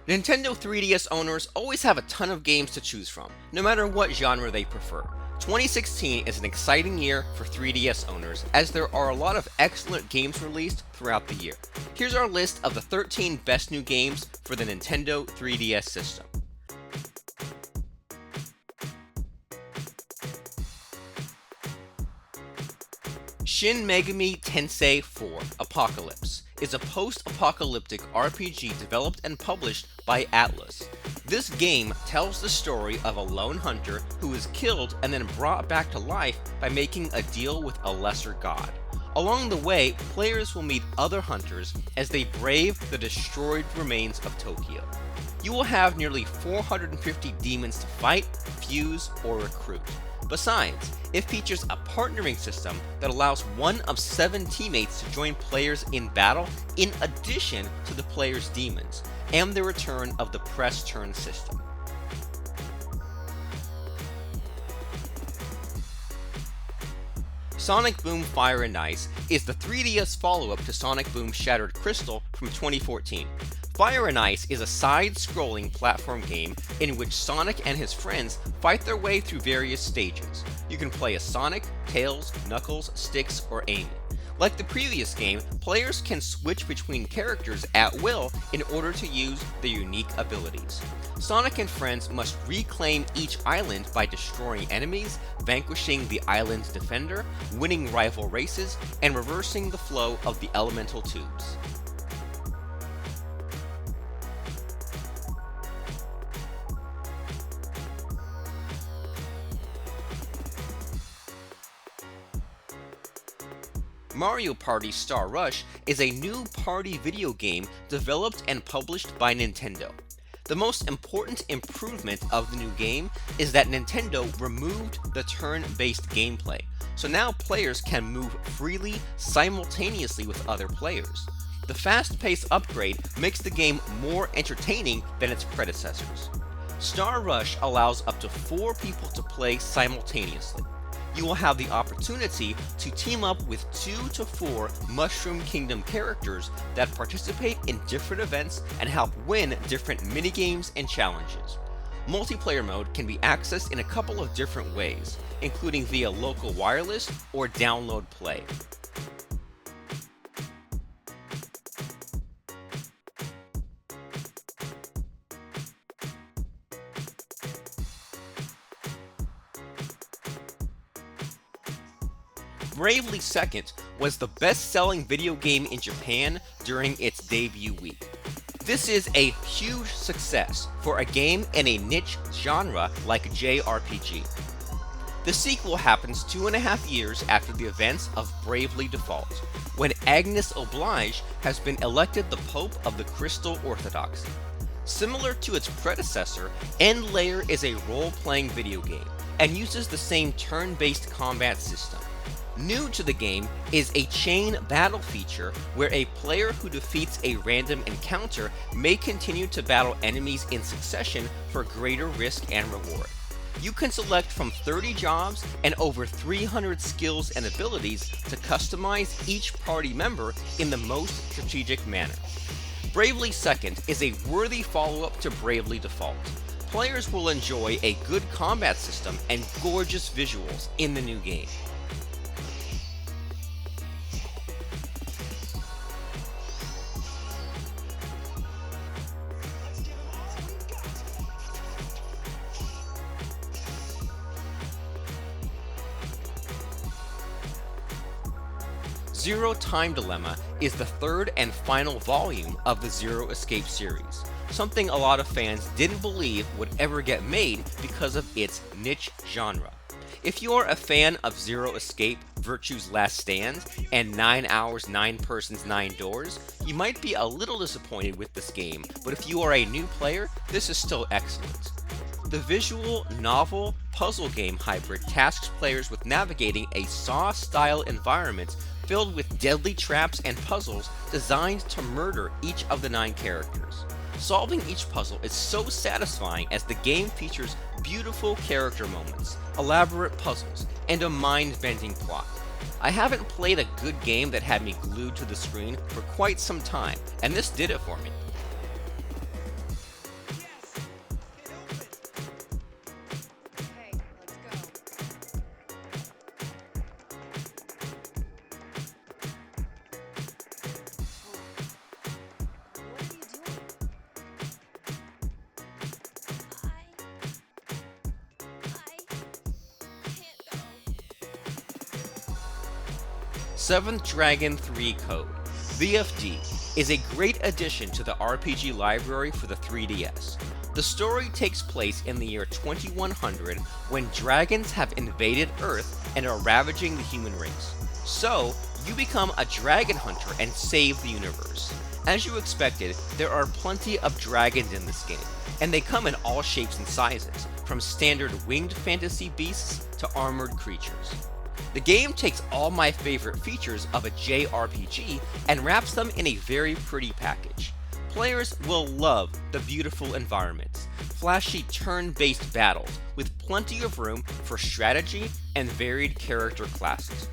Nintendo 3DS owners always have a ton of games to choose from, no matter what genre they prefer. 2016 is an exciting year for 3DS owners, as there are a lot of excellent games released throughout the year. Here's our list of the 13 best new games for the Nintendo 3DS system. Shin Megami Tensei 4 Apocalypse is a post-apocalyptic RPG developed and published by Atlus. This game tells the story of a lone hunter who is killed and then brought back to life by making a deal with a lesser god. Along the way, players will meet other hunters as they brave the destroyed remains of Tokyo. You will have nearly 450 demons to fight, fuse, or recruit. Besides, it features a partnering system that allows one of 7 teammates to join players in battle in addition to the player's demons, and the return of the press turn system. Sonic Boom Fire and Ice is the 3DS follow-up to Sonic Boom Shattered Crystal from 2014. Fire and Ice is a side-scrolling platform game in which Sonic and his friends fight their way through various stages. You can play as Sonic, Tails, Knuckles, Sticks, or Amy. Like the previous game, players can switch between characters at will in order to use their unique abilities. Sonic and friends must reclaim each island by destroying enemies, vanquishing the island's defender, winning rival races, and reversing the flow of the elemental tubes. Mario Party Star Rush is a new party video game developed and published by Nintendo. The most important improvement of the new game is that Nintendo removed the turn-based gameplay, so now players can move freely simultaneously with other players. The fast-paced upgrade makes the game more entertaining than its predecessors. Star Rush allows up to 4 people to play simultaneously. You will have the opportunity to team up with 2 to 4 Mushroom Kingdom characters that participate in different events and help win different minigames and challenges. Multiplayer mode can be accessed in a couple of different ways, including via local wireless or download play. Bravely Second was the best-selling video game in Japan during its debut week. This is a huge success for a game in a niche genre like JRPG. The sequel happens 2.5 years after the events of Bravely Default, when Agnes Oblige has been elected the Pope of the Crystal Orthodoxy. Similar to its predecessor, Endlayer is a role-playing video game and uses the same turn-based combat system. New to the game is a chain battle feature where a player who defeats a random encounter may continue to battle enemies in succession for greater risk and reward. You can select from 30 jobs and over 300 skills and abilities to customize each party member in the most strategic manner. Bravely Second is a worthy follow-up to Bravely Default. Players will enjoy a good combat system and gorgeous visuals in the new game. Zero Time Dilemma is the third and final volume of the Zero Escape series, something a lot of fans didn't believe would ever get made because of its niche genre. If you are a fan of Zero Escape, Virtue's Last Stand, and 9 Hours, 9 Persons, 9 Doors, you might be a little disappointed with this game, but if you are a new player, this is still excellent. The visual, novel, puzzle game hybrid tasks players with navigating a Saw-style environment filled with deadly traps and puzzles designed to murder each of the 9 characters. Solving each puzzle is so satisfying as the game features beautiful character moments, elaborate puzzles, and a mind-bending plot. I haven't played a good game that had me glued to the screen for quite some time, and this did it for me. Seventh Dragon 3 Code, VFD, is a great addition to the RPG library for the 3DS. The story takes place in the year 2100 when dragons have invaded Earth and are ravaging the human race. So, you become a dragon hunter and save the universe. As you expected, there are plenty of dragons in this game, and they come in all shapes and sizes, from standard winged fantasy beasts to armored creatures. The game takes all my favorite features of a JRPG and wraps them in a very pretty package. Players will love the beautiful environments, flashy turn-based battles with plenty of room for strategy and varied character classes.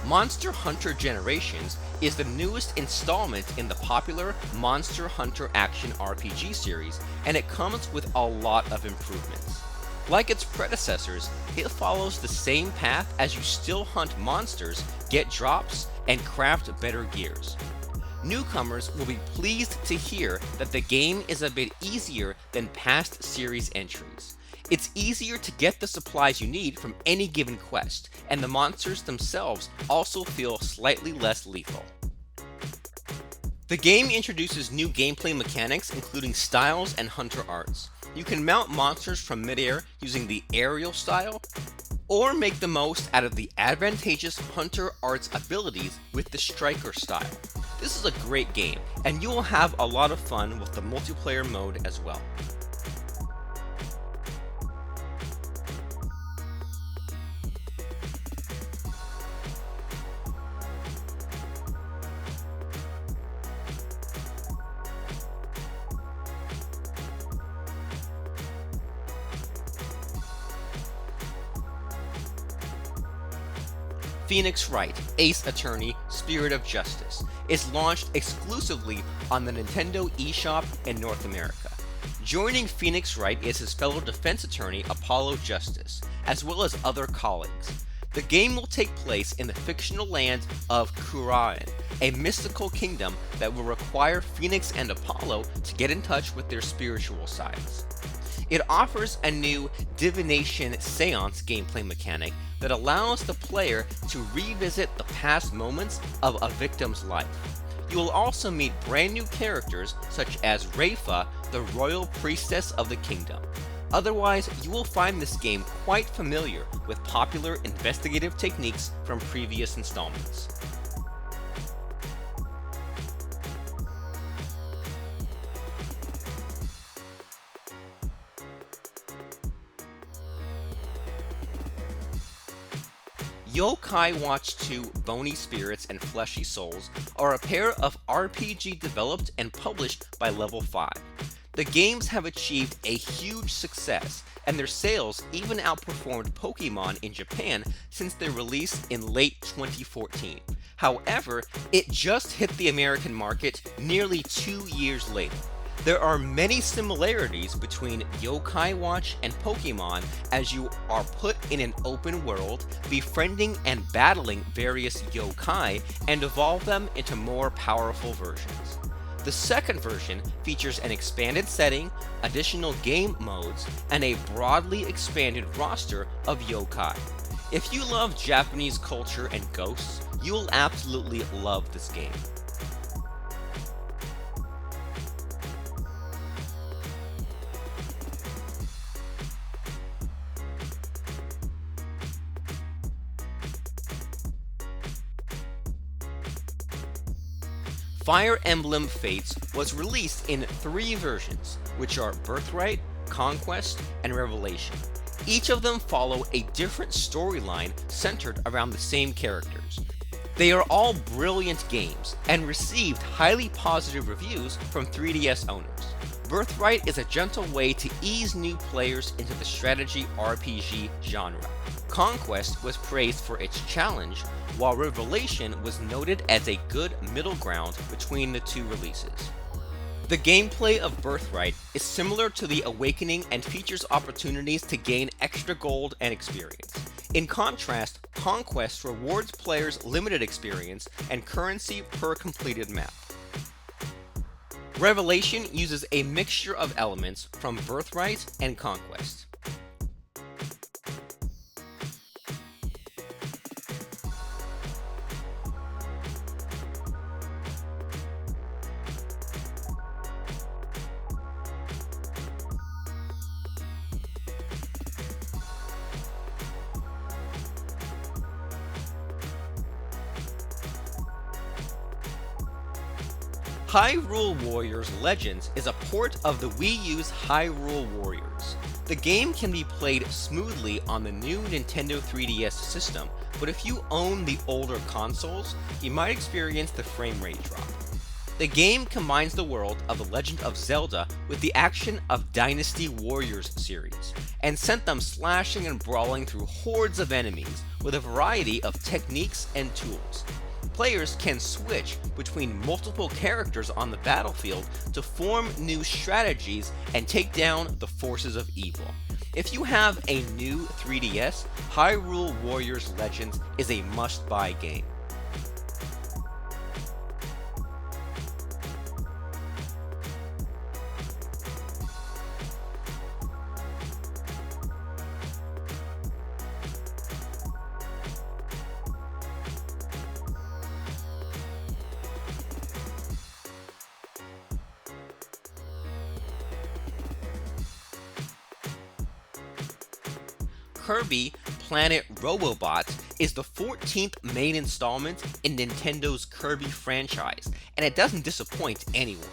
Monster Hunter Generations is the newest installment in the popular Monster Hunter Action RPG series, and it comes with a lot of improvements. Like its predecessors, it follows the same path as you still hunt monsters, get drops, and craft better gears. Newcomers will be pleased to hear that the game is a bit easier than past series entries. It's easier to get the supplies you need from any given quest, and the monsters themselves also feel slightly less lethal. The game introduces new gameplay mechanics including styles and hunter arts. You can mount monsters from midair using the aerial style, or make the most out of the advantageous hunter arts abilities with the striker style. This is a great game, and you will have a lot of fun with the multiplayer mode as well. Phoenix Wright Ace Attorney Spirit of Justice is launched exclusively on the Nintendo eShop in North America. Joining Phoenix Wright is his fellow defense attorney Apollo Justice, as well as other colleagues. The game will take place in the fictional land of Kurain, a mystical kingdom that will require Phoenix and Apollo to get in touch with their spiritual sides. It offers a new divination seance gameplay mechanic that allows the player to revisit the past moments of a victim's life. You will also meet brand new characters such as Rayfa, the royal priestess of the kingdom. Otherwise, you will find this game quite familiar with popular investigative techniques from previous installments. Yokai Watch 2 Bony Spirits and Fleshy Souls are a pair of RPG developed and published by Level 5. The games have achieved a huge success, and their sales even outperformed Pokémon in Japan since their release in late 2014. However, it just hit the American market nearly 2 years later. There are many similarities between Yokai Watch and Pokémon as you are put in an open world, befriending and battling various yokai and evolve them into more powerful versions. The second version features an expanded setting, additional game modes, and a broadly expanded roster of yokai. If you love Japanese culture and ghosts, you will absolutely love this game. Fire Emblem Fates was released in 3 versions, which are Birthright, Conquest, and Revelation. Each of them follow a different storyline centered around the same characters. They are all brilliant games and received highly positive reviews from 3DS owners. Birthright is a gentle way to ease new players into the strategy RPG genre. Conquest was praised for its challenge, while Revelation was noted as a good middle ground between the 2 releases. The gameplay of Birthright is similar to the Awakening and features opportunities to gain extra gold and experience. In contrast, Conquest rewards players limited experience and currency per completed map. Revelation uses a mixture of elements from Birthright and Conquest. Hyrule Warriors Legends is a port of the Wii U's Hyrule Warriors. The game can be played smoothly on the new Nintendo 3DS system, but if you own the older consoles, you might experience the frame rate drop. The game combines the world of The Legend of Zelda with the action of Dynasty Warriors series, and sent them slashing and brawling through hordes of enemies with a variety of techniques and tools. Players can switch between multiple characters on the battlefield to form new strategies and take down the forces of evil. If you have a new 3DS, Hyrule Warriors Legends is a must-buy game. Kirby Planet Robobot is the 14th main installment in Nintendo's Kirby franchise, and it doesn't disappoint anyone.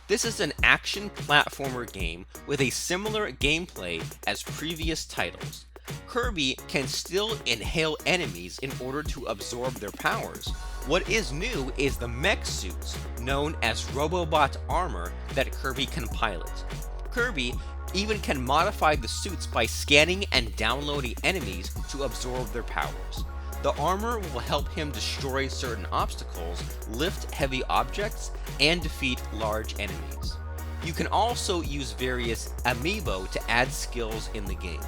This is an action platformer game with a similar gameplay as previous titles. Kirby can still inhale enemies in order to absorb their powers. What is new is the mech suits, known as Robobot armor, that Kirby can pilot. Kirby even can modify the suits by scanning and downloading enemies to absorb their powers. The armor will help him destroy certain obstacles, lift heavy objects, and defeat large enemies. You can also use various amiibo to add skills in the game.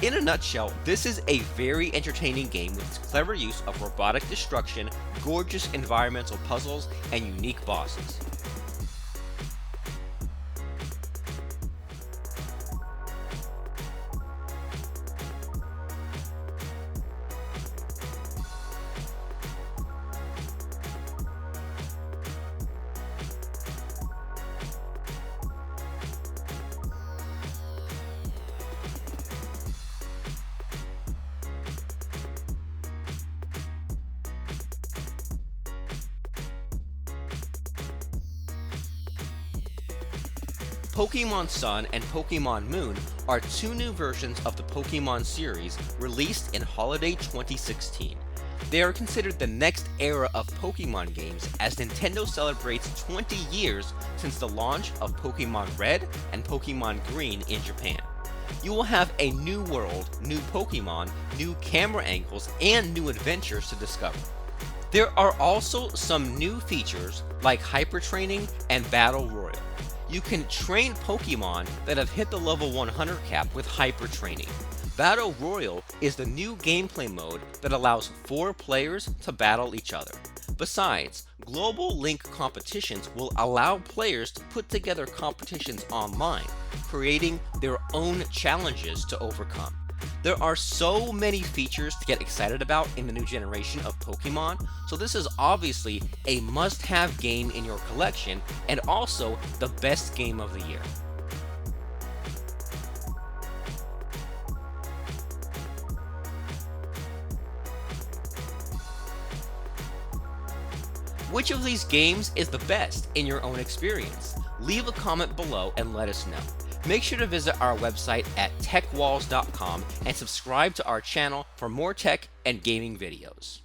In a nutshell, this is a very entertaining game with its clever use of robotic destruction, gorgeous environmental puzzles, and unique bosses. Pokémon Sun and Pokémon Moon are two new versions of the Pokémon series released in holiday 2016. They are considered the next era of Pokémon games as Nintendo celebrates 20 years since the launch of Pokémon Red and Pokémon Green in Japan. You will have a new world, new Pokémon, new camera angles, and new adventures to discover. There are also some new features like Hyper Training and Battle Royale. You can train Pokémon that have hit the level 100 cap with Hyper Training. Battle Royale is the new gameplay mode that allows 4 players to battle each other. Besides, global link competitions will allow players to put together competitions online, creating their own challenges to overcome. There are so many features to get excited about in the new generation of Pokémon, so this is obviously a must-have game in your collection and also the best game of the year. Which of these games is the best in your own experience? Leave a comment below and let us know. Make sure to visit our website at techwalls.com and subscribe to our channel for more tech and gaming videos.